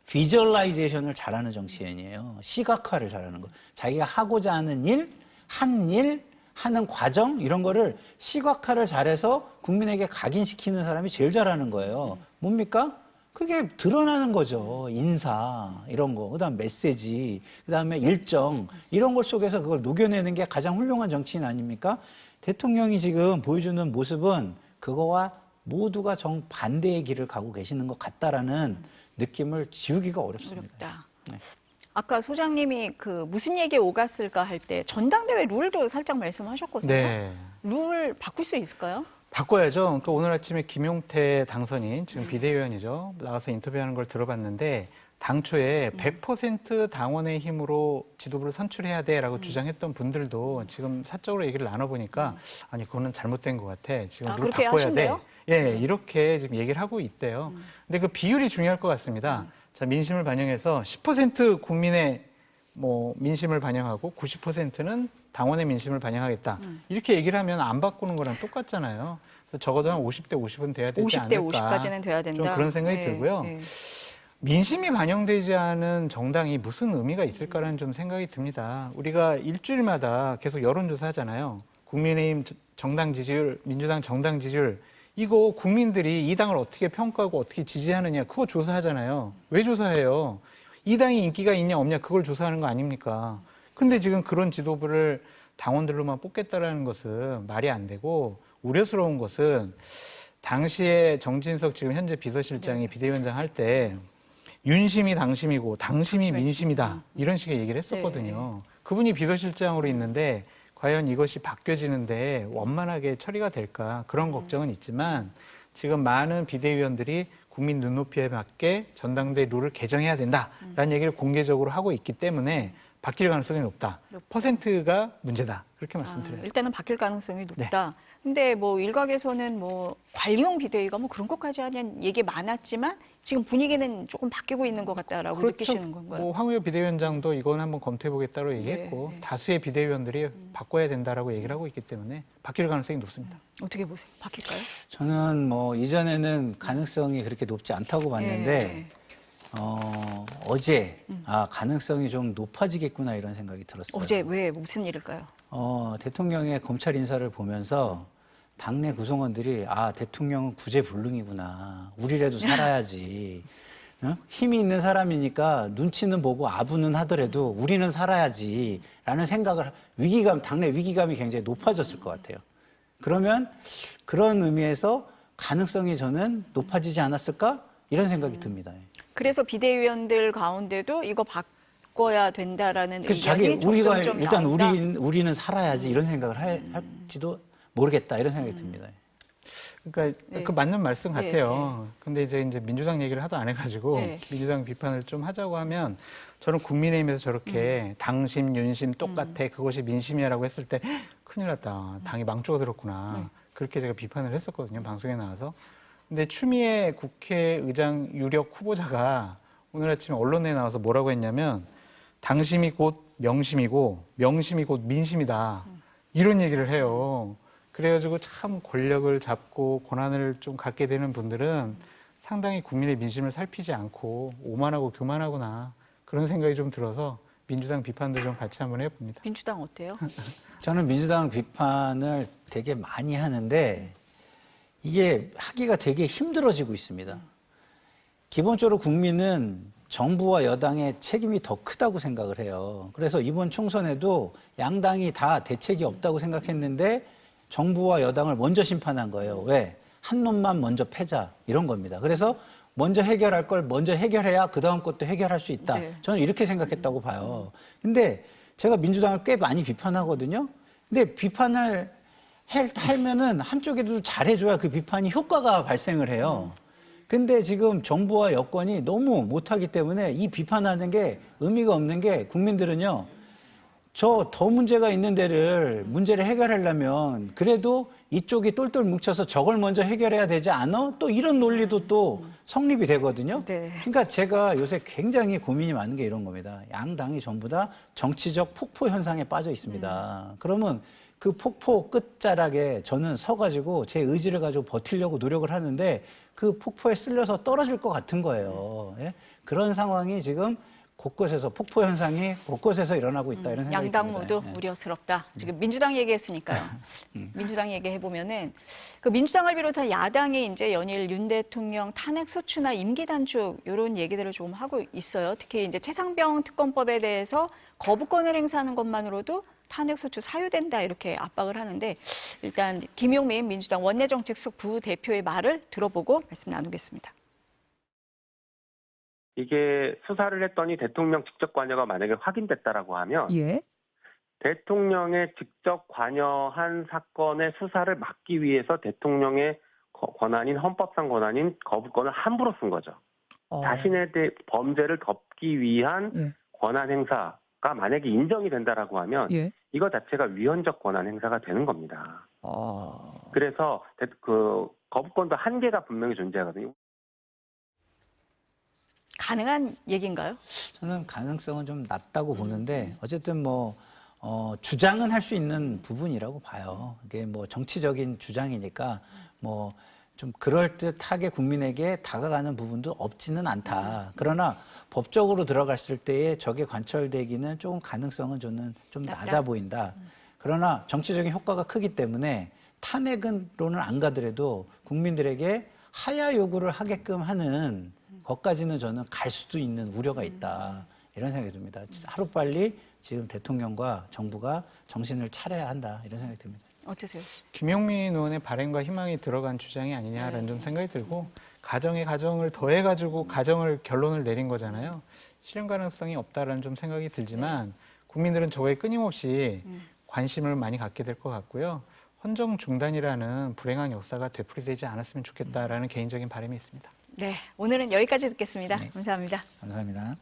비주얼라이제이션을 잘하는 정치인이에요. 시각화를 잘하는 거. 자기가 하고자 하는 일, 한 일, 하는 과정 이런 거를 시각화를 잘해서 국민에게 각인시키는 사람이 제일 잘하는 거예요. 뭡니까? 그게 드러나는 거죠. 인사 이런 거, 그다음 메시지, 그다음에 일정 이런 것 속에서 그걸 녹여내는 게 가장 훌륭한 정치인 아닙니까? 대통령이 지금 보여주는 모습은 그거와 모두가 정반대의 길을 가고 계시는 것 같다라는 느낌을 지우기가 어렵습니다. 어렵다. 네. 아까 소장님이 그 무슨 얘기에 오갔을까 할 때 전당대회 룰도 살짝 말씀하셨거든요. 네. 룰 바꿀 수 있을까요? 바꿔야죠. 그러니까 오늘 아침에 김용태 당선인, 지금 비대위원이죠. 나와서 인터뷰하는 걸 들어봤는데 당초에 100% 당원의 힘으로 지도부를 선출해야 돼라고 주장했던 분들도 지금 사적으로 얘기를 나눠보니까 아니 그거는 잘못된 것 같아. 지금 룰 그렇게 바꿔야 하신대요? 돼. 예, 이렇게 지금 얘기를 하고 있대요. 근데 그 비율이 중요할 것 같습니다. 자, 민심을 반영해서 10% 국민의 뭐 민심을 반영하고 90%는 당원의 민심을 반영하겠다. 이렇게 얘기를 하면 안 바꾸는 거랑 똑같잖아요. 그래서 적어도 한 50대 50은 돼야 되지 50대 않을까. 50까지는 돼야 된다. 좀 그런 생각이 네, 들고요. 네. 민심이 반영되지 않은 정당이 무슨 의미가 있을까라는 좀 생각이 듭니다. 우리가 일주일마다 계속 여론조사 하잖아요. 국민의힘 정당 지지율, 민주당 정당 지지율, 이거 국민들이 이 당을 어떻게 평가하고 어떻게 지지하느냐, 그거 조사하잖아요. 왜 조사해요? 이 당이 인기가 있냐 없냐 그걸 조사하는 거 아닙니까? 근데 지금 그런 지도부를 당원들로만 뽑겠다라는 것은 말이 안 되고, 우려스러운 것은 당시에 정진석 지금 현재 비서실장이 비대위원장 할 때 윤심이 당심이고 당심이 민심이다 이런 식의 얘기를 했었거든요. 그분이 비서실장으로 있는데 과연 이것이 바뀌어지는데 원만하게 처리가 될까, 그런 걱정은 있지만 지금 많은 비대위원들이 국민 눈높이에 맞게 전당대 룰을 개정해야 된다라는 얘기를 공개적으로 하고 있기 때문에 바뀔 가능성이 높다. 퍼센트가 문제다. 그렇게 말씀드려요. 일단은 바뀔 가능성이 높다. 근데 뭐 일각에서는 뭐 관리용 비대위가 뭐 그런 것까지 하냐는 얘기 많았지만 지금 분위기는 조금 바뀌고 있는 것 같다라고 느끼시는 건가요? 뭐 황우여 비대위원장도 이건 한번 검토해보겠다고 얘기했고 네. 다수의 비대위원들이 바꿔야 된다라고 얘기를 하고 있기 때문에 바뀔 가능성이 높습니다. 어떻게 보세요? 바뀔까요? 저는 뭐 이전에는 가능성이 그렇게 높지 않다고 봤는데 네. 어제 가능성이 좀 높아지겠구나 이런 생각이 들었어요. 어제 왜 무슨 일일까요? 대통령의 검찰 인사를 보면서 당내 구성원들이 대통령은 구제불능이구나. 우리라도 살아야지. 힘이 있는 사람이니까 눈치는 보고 아부는 하더라도 우리는 살아야지. 라는 생각을 당내 위기감이 굉장히 높아졌을 것 같아요. 그러면 그런 의미에서 가능성이 저는 높아지지 않았을까? 이런 생각이 듭니다. 그래서 비대위원들 가운데도 이거 바꿔야 된다라는 그래서 의견이 우리가 점점 일단 나온다. 우리는 살아야지 이런 생각을 할지도 모르겠다 이런 생각이 듭니다. 그러니까 네. 그 맞는 말씀 네, 같아요. 근데 이제 민주당 얘기를 하도 안 해가지고 네. 민주당 비판을 좀 하자고 하면 저는 국민의힘에서 저렇게 당심, 윤심 똑같아 그것이 민심이라고 했을 때 큰일 났다. 당이 망조가 들었구나. 그렇게 제가 비판을 했었거든요. 방송에 나와서. 근데 추미애 국회의장 유력 후보자가 오늘 아침에 언론에 나와서 뭐라고 했냐면 당심이 곧 명심이고 명심이 곧 민심이다. 이런 얘기를 해요. 그래가지고 참 권력을 잡고 권한을 좀 갖게 되는 분들은 상당히 국민의 민심을 살피지 않고 오만하고 교만하구나 그런 생각이 좀 들어서 민주당 비판도 좀 같이 한번 해봅니다. 민주당 어때요? 저는 민주당 비판을 되게 많이 하는데 이게 하기가 되게 힘들어지고 있습니다. 기본적으로 국민은 정부와 여당의 책임이 더 크다고 생각을 해요. 그래서 이번 총선에도 양당이 다 대책이 없다고 생각했는데 정부와 여당을 먼저 심판한 거예요. 왜? 한 놈만 먼저 패자 이런 겁니다. 그래서 먼저 해결할 걸 먼저 해결해야 그 다음 것도 해결할 수 있다. 네. 저는 이렇게 생각했다고 봐요. 근데 제가 민주당을 꽤 많이 비판하거든요. 근데 비판을 하면은 한쪽에도 잘해줘야 그 비판이 효과가 발생을 해요. 근데 지금 정부와 여권이 너무 못하기 때문에 이 비판하는 게 의미가 없는 게 국민들은요. 저 더 문제가 있는 문제를 해결하려면 그래도 이쪽이 똘똘 뭉쳐서 저걸 먼저 해결해야 되지 않아? 또 이런 논리도 또 성립이 되거든요. 네. 그러니까 제가 요새 굉장히 고민이 많은 게 이런 겁니다. 양당이 전부 다 정치적 폭포 현상에 빠져 있습니다. 그러면 그 폭포 끝자락에 저는 서가지고 제 의지를 가지고 버티려고 노력을 하는데 그 폭포에 쓸려서 떨어질 것 같은 거예요. 예? 그런 상황이 지금 곳곳에서 폭포 현상이 곳곳에서 일어나고 있다 이런 생각이 양당 듭니다. 모두 예. 우려스럽다. 지금 민주당 얘기했으니까요. 민주당 얘기해 보면은 그 민주당을 비롯한 야당이 이제 연일 윤 대통령 탄핵 소추나 임기 단축 이런 얘기들을 조금 하고 있어요. 특히 이제 최상병 특검법에 대해서 거부권을 행사하는 것만으로도 탄핵 소추 사유된다 이렇게 압박을 하는데 일단 김용민 민주당 원내정책수석 부대표의 말을 들어보고 말씀 나누겠습니다. 이게 수사를 했더니 대통령 직접 관여가 만약에 확인됐다라고 하면 예. 대통령의 직접 관여한 사건의 수사를 막기 위해서 대통령의 권한인 헌법상 권한인 거부권을 함부로 쓴 거죠. 자신의 범죄를 덮기 위한 예. 권한 행사가 만약에 인정이 된다라고 하면 예. 이거 자체가 위헌적 권한 행사가 되는 겁니다. 그래서 그 거부권도 한계가 분명히 존재하거든요. 가능한 얘기인가요? 저는 가능성은 좀 낮다고 보는데 어쨌든 뭐 주장은 할 수 있는 부분이라고 봐요. 이게 뭐 정치적인 주장이니까 뭐 좀 그럴듯하게 국민에게 다가가는 부분도 없지는 않다. 그러나 법적으로 들어갔을 때에 저게 관철되기는 조금 가능성은 저는 좀 낮아 보인다. 그러나 정치적인 효과가 크기 때문에 탄핵으로는 안 가더라도 국민들에게 하야 요구를 하게끔 하는 것까지는 저는 갈 수도 있는 우려가 있다. 이런 생각이 듭니다. 하루빨리 지금 대통령과 정부가 정신을 차려야 한다. 이런 생각이 듭니다. 어떠세요? 김용민 의원의 바램과 희망이 들어간 주장이 아니냐라는 좀 생각이 들고 가정에 가정을 더해가지고 가정을 결론을 내린 거잖아요. 실현 가능성이 없다라는 좀 생각이 들지만 국민들은 저거에 끊임없이 관심을 많이 갖게 될 것 같고요. 헌정 중단이라는 불행한 역사가 되풀이되지 않았으면 좋겠다라는 개인적인 바람이 있습니다. 네, 오늘은 여기까지 듣겠습니다. 네. 감사합니다. 감사합니다.